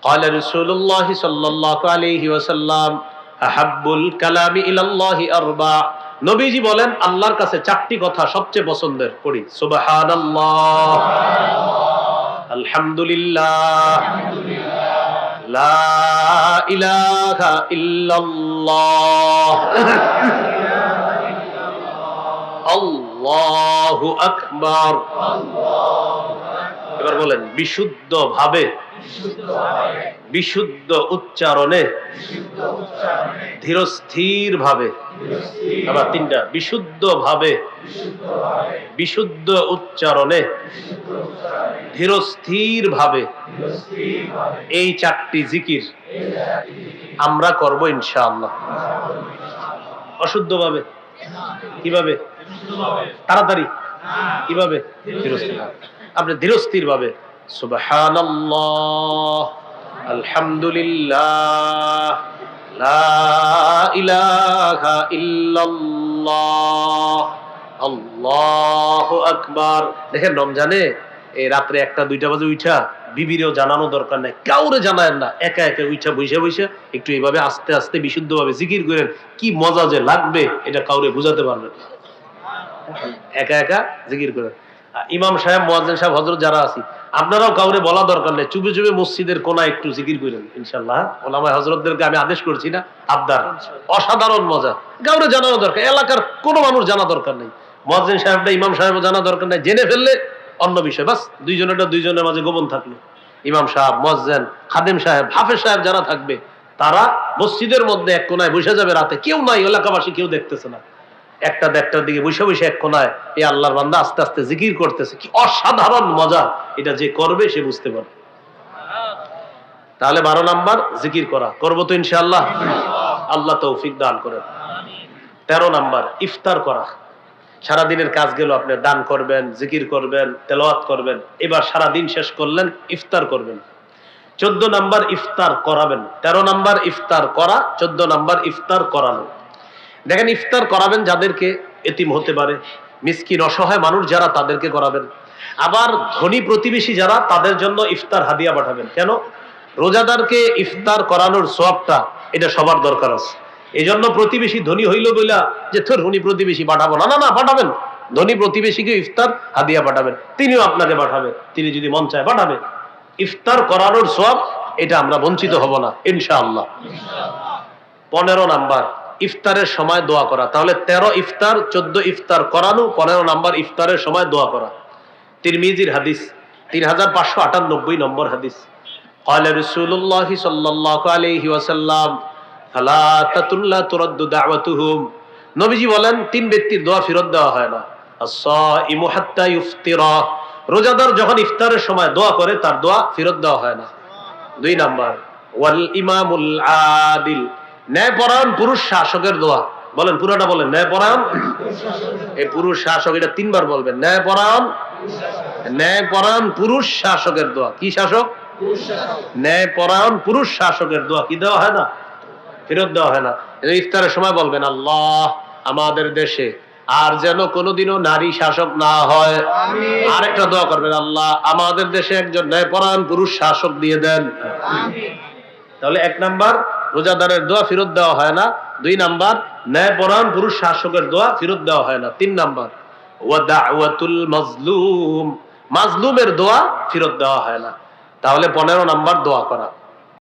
قال رسول الله صلى الله عليه وسلم أحب الكلام إلى الله أربع নবীজি বলেন আল্লাহর কাছে চারটি কথা সবচেয়ে পছন্দের। পড়ি সুবহানাল্লাহ, আলহামদুলিল্লাহ, লা ইলাহা ইল্লাল্লাহ, আল্লাহু আকবার। এবার বলেন বিশুদ্ধ ভাবে, বিশুদ্ধ উচ্চারণে, ধীরস্থির ভাবে। আবার তিনটা, বিশুদ্ধ ভাবে, বিশুদ্ধ উচ্চারণে, ধীরস্থির ভাবে। এই চারটি জিকির আমরা করব ইনশাআল্লাহ। অশুদ্ধ ভাবে কিভাবে? তাড়াতাড়ি কিভাবে? ধীরস্থির ভাবে। আপনি ধীরস্থির ভাবে সুবহানাল্লাহ, আলহামদুলিল্লাহ, লা ইলাহা ইল্লাল্লাহ, আল্লাহু আকবার। দেখেন রমজানে এই রাত্রে 1টা 2টা বাজে উঠা বিবিরেও জানানো দরকার নাই, কাউরে জানায়েন না, একা একা উঠা বইসা বইসা একটু এইভাবে আস্তে আস্তে বিশুদ্ধভাবে জিকির করেন। কি মজা যে লাগবে এটা কাউরে বুঝাতে পারবেন না। একা একা জিকির করেন। ইমাম সাহেব, মুয়াজ্জিন সাহেব, হযরত যারা আছি, আপনারাও কাউরে বলা দরকার নেই, চুপে চুপে মসজিদের কোনায় একটু জিকির করেন ইনশাআল্লাহ। ওলামায়ে হযরতদেরকে আমি আদেশ করছি না, আবদার, অসাধারণ মজা। কাউরে জানানো দরকার, এলাকার কোনো মানুষ জানা দরকার নেই। মুয়াজ্জিন সাহেবটা, ইমাম সাহেবও জানা দরকার নেই, জেনে ফেললে অন্য বিষয়। বাস দুইজনের মাঝে গোপন থাকলো। ইমাম সাহেব, মুয়াজ্জিন, খাদেম সাহেব, হাফেজ সাহেব যারা থাকবে তারা মসজিদের মধ্যে এক কোনায় বসে যাবে, রাতে কেউ নাই, এলাকাবাসী কেউ দেখতেছে না। 1টা 1টার দিকে বসে বসে এক কোনায় এই আল্লাহর বান্দা আস্তে আস্তে জিকির করতেছে। কি অসাধারণ মজা! এটা যে করবে সে বুঝতে পারবে। তাহলে 12 নাম্বার জিকির করা করবো তো ইনশাআল্লাহ। আল্লাহ তৌফিক দান করেন। 13 নাম্বার ইফতার করা। সারাদিনের কাজ গেল, আপনি দান করবেন, জিকির করবেন, তেলাওয়াত করবেন, এবার সারাদিন শেষ করলেন, ইফতার করবেন। 14 নাম্বার ইফতার করাবেন। 13 নাম্বার ইফতার করা, 14 নাম্বার ইফতার করানো। দেখেন ইফতার করাবেন যাদেরকে, এতিম হতে পারে, মিসকিন অসহায় মানুষ যারা, তাদেরকে করাবেন। আবার ধনী প্রতিবেশী যারা, তাদের জন্য ইফতার হাদিয়া পাঠাবেন। কেন? রোজাদারকে ইফতার করানোর সওয়াবটা এটা সবার দরকার আছে। এই জন্য প্রতিবেশী ধনী হইল বইলা যে তোর ধনী প্রতিবেশী পাঠাবো না, না না, পাঠাবেন। ধনী প্রতিবেশীকে ইফতার হাদিয়া পাঠাবেন, তিনিও আপনাকে পাঠাবে, তিনি যদি মন চায় পাঠাবে। ইফতার করানোর সওয়াব এটা আমরা বঞ্চিত হব না ইনশাআল্লাহ। 15 নাম্বার ইফতারের সময় দোয়া করা। তাহলে 13 ইফতার, 14 ইফতার করানো, 15 নাম্বার ইফতারের সময় দোয়া করা। তিরমিজির হাদিস, 3598 নম্বর হাদিস। قال رسول الله صلى الله عليه وسلم ثلاثة لا ترد دعوتهم। নবীজি বলেন 3 ব্যক্তির দোয়া ফেরত দেওয়া হয় না। as-saimu hatta yuftira, রোজাদার যখন ইফতারের সময় দোয়া করে তার দোয়া ফেরত দেওয়া হয় না। 2 নাম্বার ওয়াল ইমামুল আদিল, ন্যায়পরায়ণ পুরুষ শাসকের দোয়া। বলেন পুরোটা বলেন, ন্যায়পরায়ণ। এই পুরুষ শাসক, এটা 3 বার বলবেন, ন্যায়পরায়ণ, ন্যায়পরায়ণ পুরুষ শাসকের দোয়া। কি শাসক? ন্যায়পরায়ণ পুরুষ শাসকের দোয়া কি দেওয়া হয় না? ফেরত দেওয়া হয় না। ইফতারের সময় বলবেন আল্লাহ আমাদের দেশে আর যেন কোনোদিনও নারী শাসক না হয়। আরেকটা দোয়া করবেন, আল্লাহ আমাদের দেশে একজন ন্যায়পরায়ণ পুরুষ শাসক দিয়ে দেন। তাহলে 1 নাম্বার রোজাদারের দোয়া ফেরত দেওয়া হয় না। 2 নাম্বার ন্যায়পরায়ণ পুরুষ শাসকের দোয়া ফেরত দেওয়া হয় না। 3 নাম্বার ওয়া দাওয়াতুল মাজলুম, মাজলুমের দোয়া ফেরত দেওয়া হয় না। তাহলে 15 নাম্বার দোয়া করা।